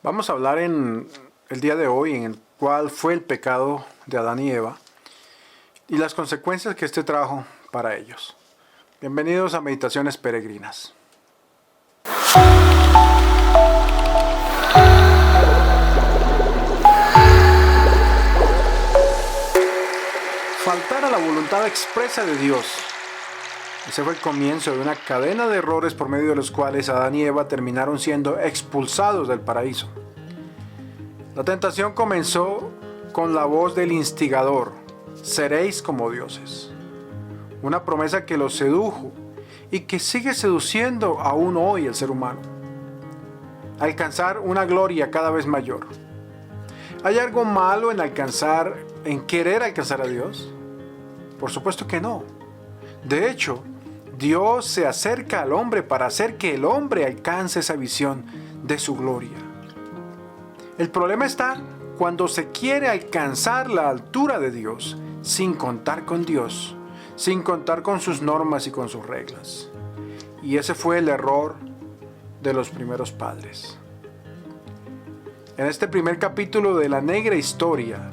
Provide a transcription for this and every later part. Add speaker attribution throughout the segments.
Speaker 1: Vamos a hablar en el día de hoy en el cual fue el pecado de Adán y Eva y las consecuencias que este trajo para ellos. Bienvenidos a Meditaciones Peregrinas. Faltar a la voluntad expresa de Dios. Ese fue el comienzo de una cadena de errores por medio de los cuales Adán y Eva terminaron siendo expulsados del paraíso. La tentación comenzó con la voz del instigador: seréis como dioses. Una promesa que los sedujo y que sigue seduciendo aún hoy al ser humano. Alcanzar una gloria cada vez mayor. ¿Hay algo malo en querer alcanzar a Dios? Por supuesto que no. De hecho, Dios se acerca al hombre para hacer que el hombre alcance esa visión de su gloria. El problema está cuando se quiere alcanzar la altura de Dios sin contar con Dios, sin contar con sus normas y con sus reglas. Y ese fue el error de los primeros padres. En este primer capítulo de la negra historia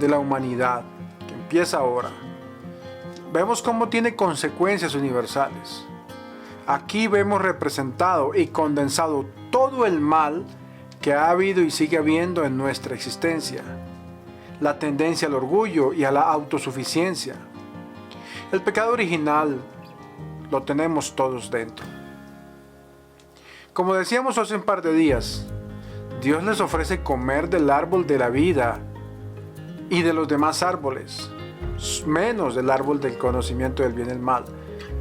Speaker 1: de la humanidad, que empieza ahora, vemos cómo tiene consecuencias universales. Aquí vemos representado y condensado todo el mal que ha habido y sigue habiendo en nuestra existencia. La tendencia al orgullo y a la autosuficiencia. El pecado original lo tenemos todos dentro. Como decíamos hace un par de días, Dios les ofrece comer del árbol de la vida y de los demás árboles, menos del árbol del conocimiento del bien y el mal.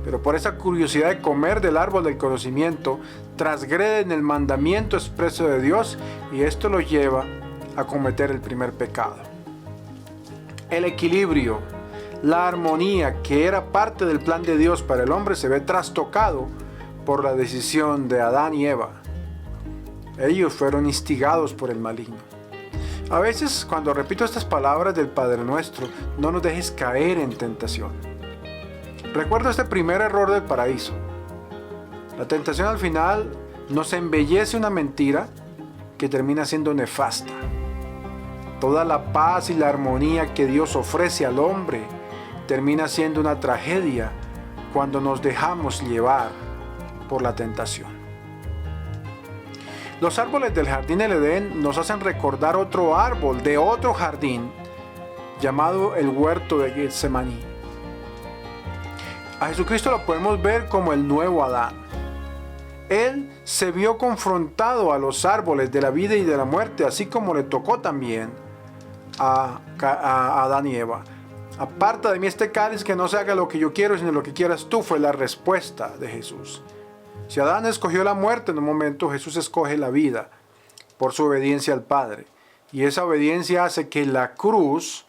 Speaker 1: Pero por esa curiosidad de comer del árbol del conocimiento, transgreden el mandamiento expreso de Dios y esto los lleva a cometer el primer pecado. El equilibrio, la armonía que era parte del plan de Dios para el hombre se ve trastocado por la decisión de Adán y Eva. Ellos fueron instigados por el maligno. A veces, cuando repito estas palabras del Padre Nuestro, no nos dejes caer en tentación. Recuerdo este primer error del paraíso. La tentación al final nos embellece una mentira que termina siendo nefasta. Toda la paz y la armonía que Dios ofrece al hombre termina siendo una tragedia cuando nos dejamos llevar por la tentación. Los árboles del jardín del Edén nos hacen recordar otro árbol de otro jardín llamado el huerto de Getsemaní. A Jesucristo lo podemos ver como el nuevo Adán. Él se vio confrontado a los árboles de la vida y de la muerte, así como le tocó también a Adán y Eva. Aparta de mí este cáliz, que no se haga lo que yo quiero, sino lo que quieras tú, fue la respuesta de Jesús. Si Adán escogió la muerte en un momento, Jesús escoge la vida por su obediencia al Padre. Y esa obediencia hace que la cruz,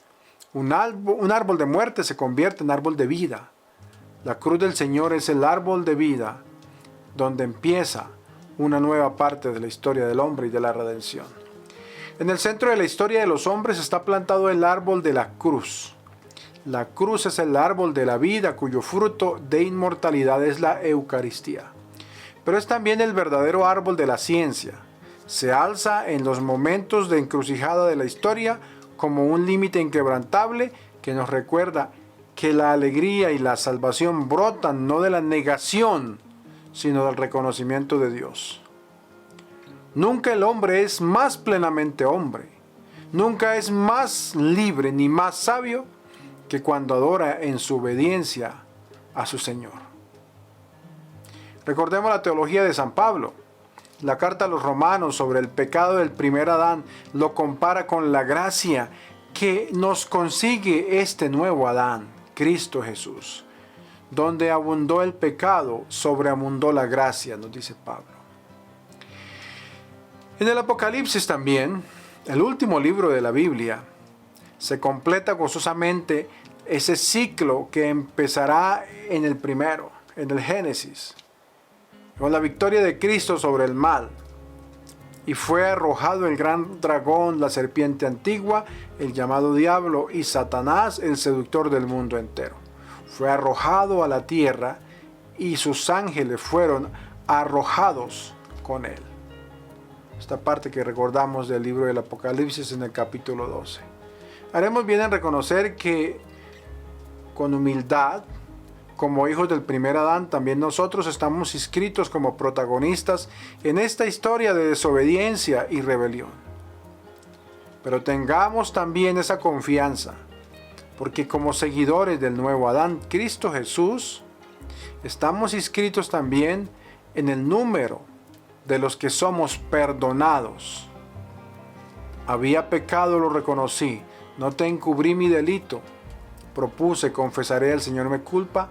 Speaker 1: un árbol de muerte, se convierta en árbol de vida. La cruz del Señor es el árbol de vida donde empieza una nueva parte de la historia del hombre y de la redención. En el centro de la historia de los hombres está plantado el árbol de la cruz. La cruz es el árbol de la vida cuyo fruto de inmortalidad es la Eucaristía. Pero es también el verdadero árbol de la ciencia. Se alza en los momentos de encrucijada de la historia como un límite inquebrantable que nos recuerda que la alegría y la salvación brotan no de la negación, sino del reconocimiento de Dios. Nunca el hombre es más plenamente hombre. Nunca es más libre ni más sabio que cuando adora en su obediencia a su Señor. Recordemos la teología de San Pablo. La carta a los romanos sobre el pecado del primer Adán lo compara con la gracia que nos consigue este nuevo Adán, Cristo Jesús. Donde abundó el pecado, sobreabundó la gracia, nos dice Pablo. En el Apocalipsis también, el último libro de la Biblia, se completa gozosamente ese ciclo que empezará en el primero, en el Génesis, con la victoria de Cristo sobre el mal. Y fue arrojado el gran dragón, la serpiente antigua, el llamado diablo, y Satanás, el seductor del mundo entero. Fue arrojado a la tierra y sus ángeles fueron arrojados con él. esta parte que recordamos del libro del Apocalipsis en el capítulo 12. Haremos bien en reconocer que con humildad, como hijos del primer Adán, también nosotros estamos inscritos como protagonistas en esta historia de desobediencia y rebelión. Pero tengamos también esa confianza, porque como seguidores del nuevo Adán, Cristo Jesús, estamos inscritos también en el número de los que somos perdonados. Había pecado, lo reconocí, no te encubrí mi delito, propuse, confesaré al Señor mi culpa,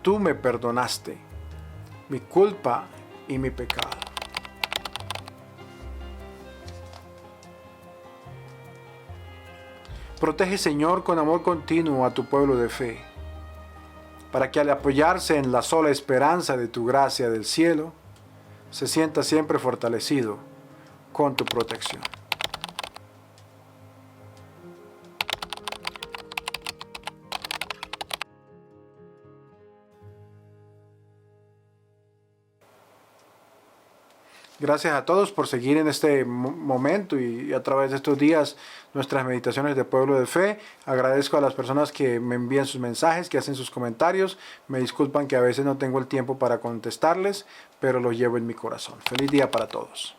Speaker 1: tú me perdonaste, mi culpa y mi pecado. Protege, Señor, con amor continuo a tu pueblo de fe, para que al apoyarse en la sola esperanza de tu gracia del cielo, se sienta siempre fortalecido con tu protección. Gracias a todos por seguir en este momento y a través de estos días nuestras meditaciones de Pueblo de Fe. Agradezco a las personas que me envían sus mensajes, que hacen sus comentarios. Me disculpan que a veces no tengo el tiempo para contestarles, pero los llevo en mi corazón. Feliz día para todos.